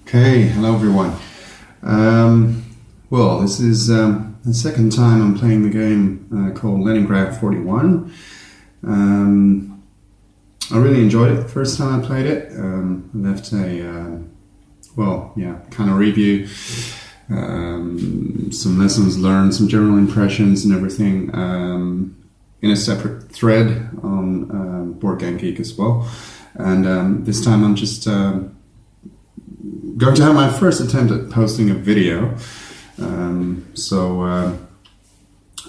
Okay, hello everyone. Well, this is the second time I'm playing the game called Leningrad 41. I really enjoyed it the first time I played it. I left a, kind of review, some lessons learned, some general impressions and everything in a separate thread on Board Game Geek as well. And this time I'm just going to have my first attempt at posting a video.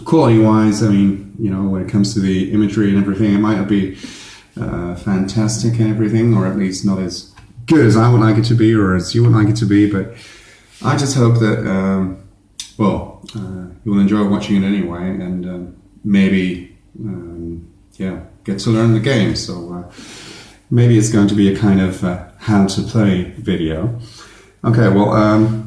Quality-wise, I mean, when it comes to the imagery and everything, it might not be fantastic and everything, or at least not as good as I would like it to be, or as you would like it to be. But I just hope that, you'll enjoy watching it anyway, and maybe, get to learn the game. So maybe it's going to be a kind of how to play video. Okay, well,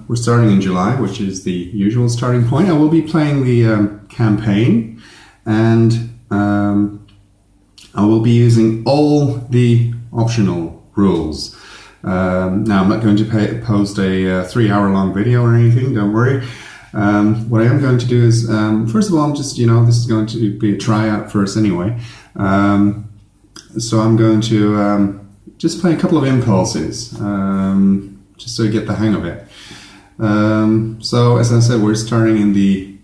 we're starting in July, which is the usual starting point. I will be playing the campaign, and I will be using all the optional rules. Now, I'm not going to post a 3-hour-long video or anything, don't worry. What I am going to do is, first of all, I'm just, this is going to be a tryout first anyway. So I'm going to just play a couple of impulses, just so you get the hang of it. So as I said, we're starting in the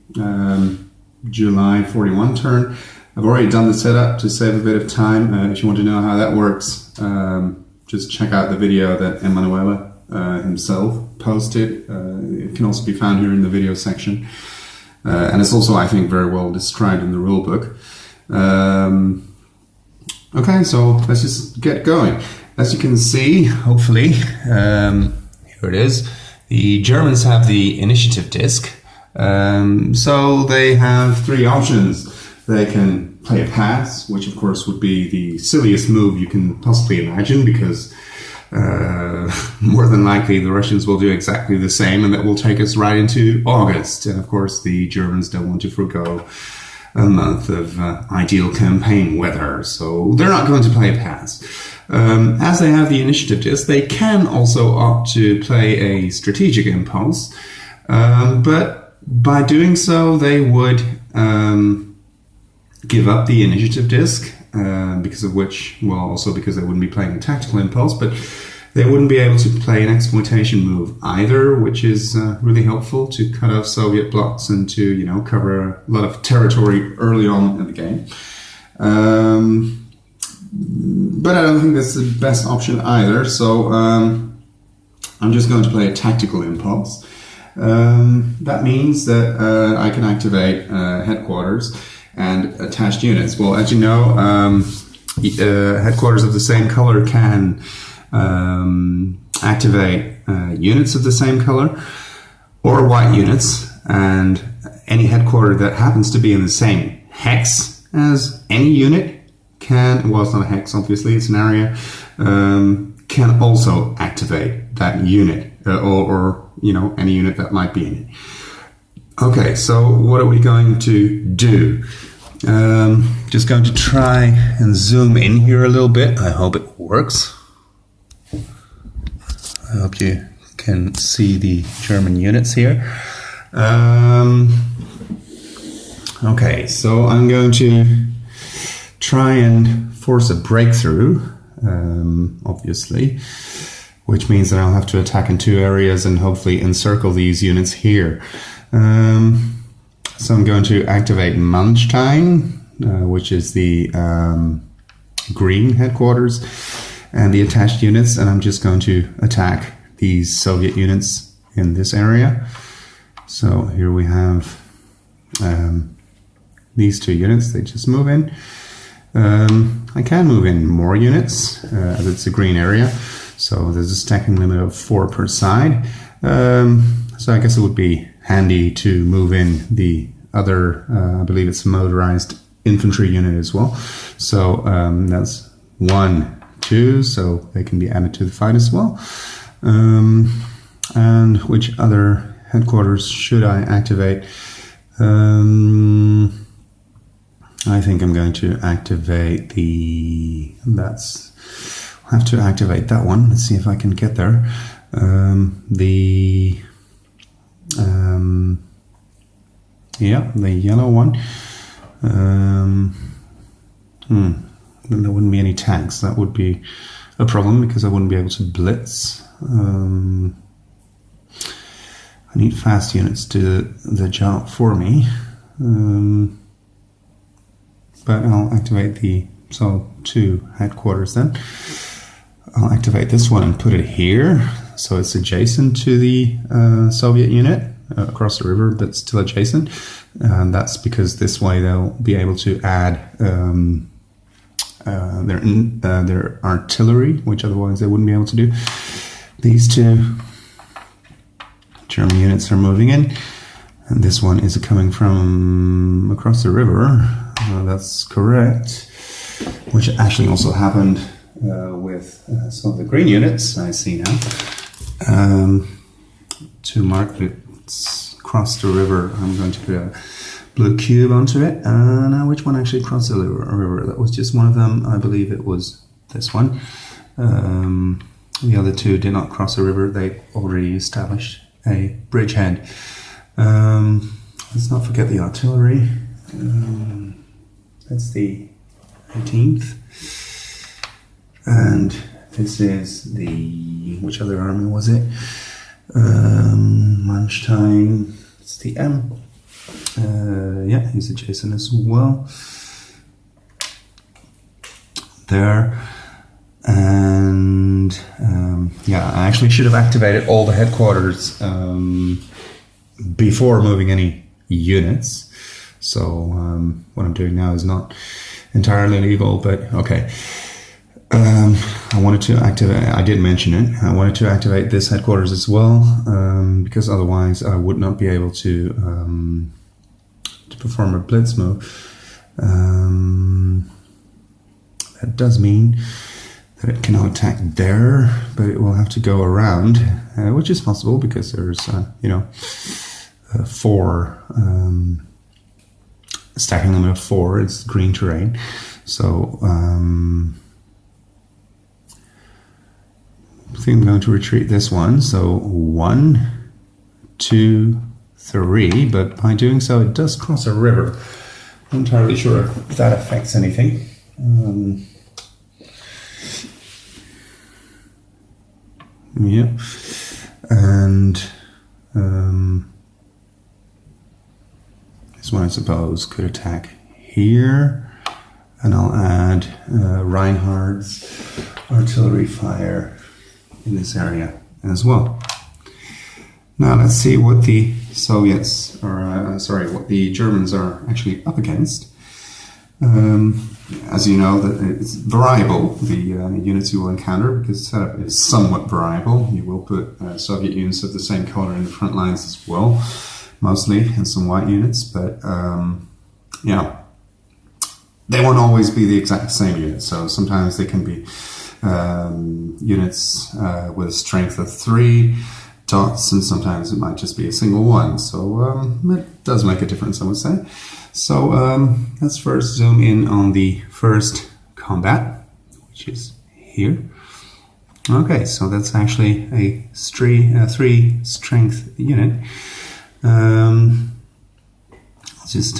July 41 turn. I've already done the setup to save a bit of time. If you want to know how that works, just check out the video that Emanuele himself posted. It can also be found here in the video section. And it's also, I think, very well described in the rule book. Okay, so let's just get going. As you can see, hopefully, here it is. The Germans have the initiative disc. So they have 3 options. They can play a pass, which of course would be the silliest move you can possibly imagine, because more than likely the Russians will do exactly the same, and that will take us right into August. And of course the Germans don't want to forgo a month of ideal campaign weather, so they're not going to play a pass. As they have the initiative disc, they can also opt to play a strategic impulse, but by doing so they would give up the initiative disc, because they wouldn't be playing a tactical impulse, but they wouldn't be able to play an exploitation move either, which is really helpful to cut off Soviet blocks and to, cover a lot of territory early on in the game. But I don't think that's the best option either, so I'm just going to play a tactical impulse. That means that I can activate headquarters and attached units. Well, as you know, headquarters of the same color can activate units of the same color, or white units, and any headquarter that happens to be in the same hex as any unit can, well, it's not a hex obviously, it's an area, can also activate that unit, or any unit that might be in it. Okay, so what are we going to do? Just going to try and zoom in here a little bit. I hope it works. I hope you can see the German units here. Okay, so I'm going to try and force a breakthrough, obviously, which means that I'll have to attack in 2 areas and hopefully encircle these units here. So I'm going to activate Manstein, which is the green headquarters, and the attached units, and I'm just going to attack these Soviet units in this area. So here we have these 2 units, they just move in. I can move in more units, as it's a green area, so there's a stacking limit of 4 per side. So I guess it would be handy to move in the other, I believe it's a motorized infantry unit as well. So that's 1, 2, so they can be added to the fight as well. And which other headquarters should I activate? I think I'm going to activate I'll have to activate that one. Let's see if I can get there. The yellow one. Then there wouldn't be any tanks. That would be a problem because I wouldn't be able to blitz. I need fast units to do the job for me. But I'll activate the 2 headquarters then. I'll activate this one and put it here, so it's adjacent to the Soviet unit across the river, but still adjacent. And that's because this way they'll be able to add their artillery, which otherwise they wouldn't be able to do. These 2 German units are moving in, and this one is coming from across the river. That's correct, which actually also happened with some of the green units I see now. To mark it across the river, I'm going to put a blue cube onto it. Now, which one actually crossed the river? That was just one of them. I believe it was this one. The other 2 did not cross the river. They already established a bridgehead. Let's not forget the artillery. That's the 18th. And this is the... which other army was it? Manstein. It's the M. Yeah, he's adjacent as well. There. And yeah, I actually should have activated all the headquarters before moving any units. So what I'm doing now is not entirely legal, but okay. I wanted to activate, I did mention it, I wanted to activate this headquarters as well, because otherwise I would not be able to perform a blitz move. That does mean that it cannot attack there, but it will have to go around, which is possible because there's, 4, stacking limit of 4, it's green terrain. So, I think I'm going to retreat this one. So 1, 2, 3, but by doing so it does cross a river. I'm not entirely sure if that affects anything. Yeah, and this one I suppose could attack here, and I'll add Reinhardt's artillery fire in this area as well. Now let's see what the Soviets, or what the Germans are actually up against. As you know, that it's variable, the units you will encounter, because the setup is somewhat variable. You will put Soviet units of the same color in the front lines as well, mostly, and some white units, but yeah, they won't always be the exact same unit. So sometimes they can be units with a strength of 3 dots, and sometimes it might just be a single one. So it does make a difference, I would say. So let's first zoom in on the first combat, which is here. Okay, so that's actually a 3 strength unit. I'll just,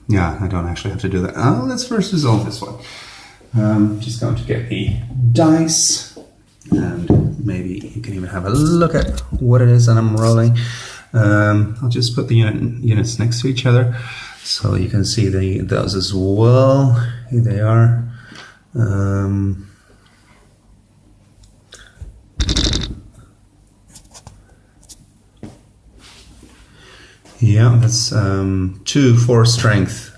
yeah, I don't actually have to do that. Let's first resolve this one. Just going to get the dice, and maybe you can even have a look at what it is that I'm rolling. I'll just put the units next to each other so you can see those as well. Here they are. Yeah, that's 2 4 strength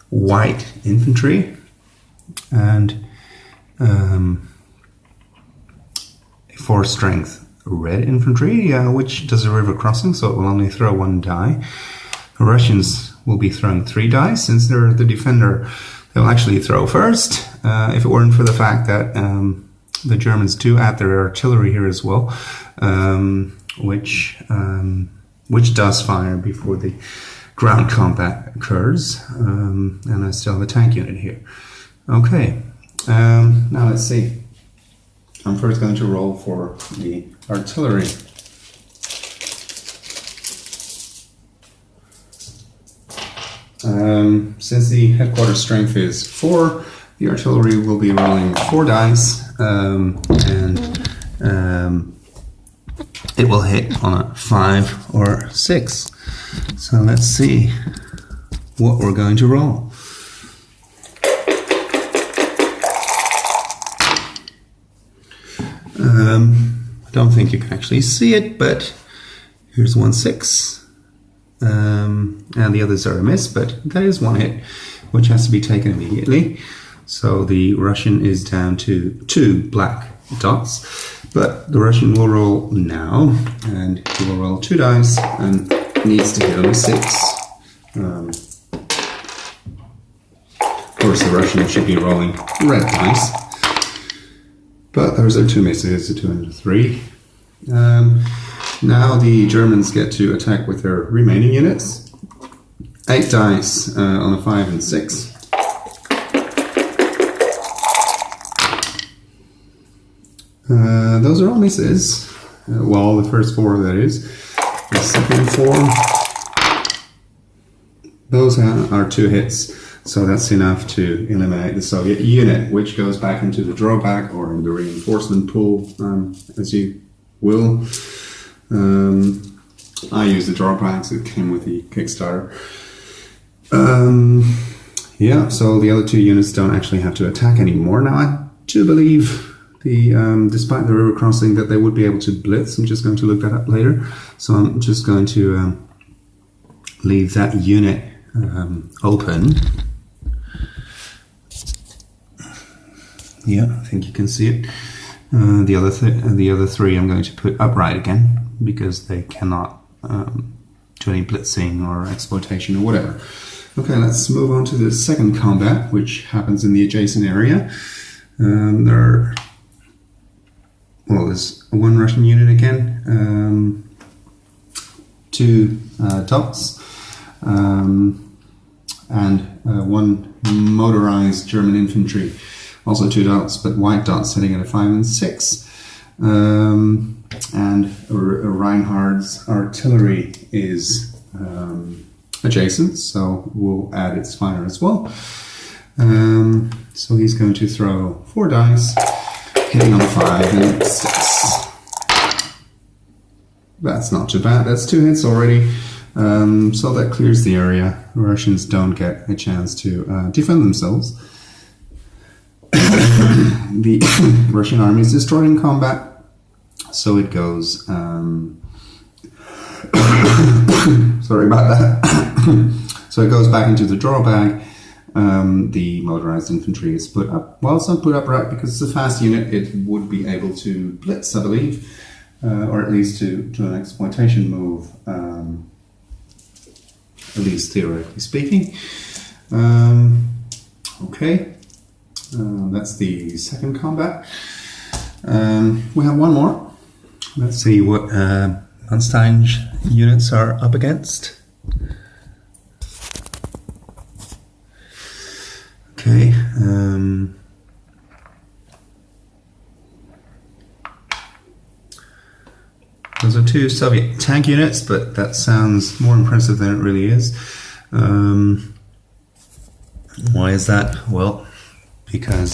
white infantry, and 4 strength red infantry, which does a river crossing, so it will only throw 1 die. The Russians will be throwing 3 dice, since they're the defender. They'll actually throw first. If it weren't for the fact that the Germans do add their artillery here as well, which does fire before the ground combat occurs, and I still have a tank unit here. Okay, now let's see. I'm first going to roll for the artillery. Since the headquarters strength is 4, the artillery will be rolling 4 dice, and it will hit on a 5 or 6. So let's see what we're going to roll. I don't think you can actually see it, but here's 1 6. And the others are a miss, but that is 1 hit, which has to be taken immediately. So the Russian is down to 2 black dots, but the Russian will roll now, and he will roll 2 dice and needs to hit on a 6. Of course, the Russian should be rolling red dice, but those are 2 misses, a 2 and a 3. Now the Germans get to attack with their remaining units. 8 dice on a 5 and 6. Those are all misses. Well, the first 4, that is. The second 4, those are 2 hits. So that's enough to eliminate the Soviet unit, which goes back into the drawback or in the reinforcement pool, as you will. I use the drawbacks that came with the Kickstarter. Yeah, so the other 2 units don't actually have to attack anymore. Now, I do believe despite the river crossing that they would be able to blitz. I'm just going to look that up later. So I'm just going to leave that unit open. Yeah, I think you can see it. The other 3 I'm going to put upright again, because they cannot do any blitzing or exploitation or whatever. Okay, let's move on to the second combat, which happens in the adjacent area. There's 1 Russian unit again, 2 dots, and 1 motorized German infantry. Also 2 dots, but white dots sitting at a 5 and 6. And Reinhard's artillery is adjacent, so we'll add its fire as well. So he's going to throw 4 dice, hitting on a 5 and 6. That's not too bad. That's 2 hits already. So that clears the area. The Russians don't get a chance to defend themselves. The Russian army is destroyed in combat, so it goes. Sorry about that. So it goes back into the drawbag. The motorized infantry is put up. Well, it's not put upright because it's a fast unit. It would be able to blitz, I believe, or at least to an exploitation move, at least theoretically speaking. Okay. That's the second combat. We have 1 more. Let's see what Manstein's units are up against. Okay. Those are 2 Soviet tank units, but that sounds more impressive than it really is. Why is that? Well, because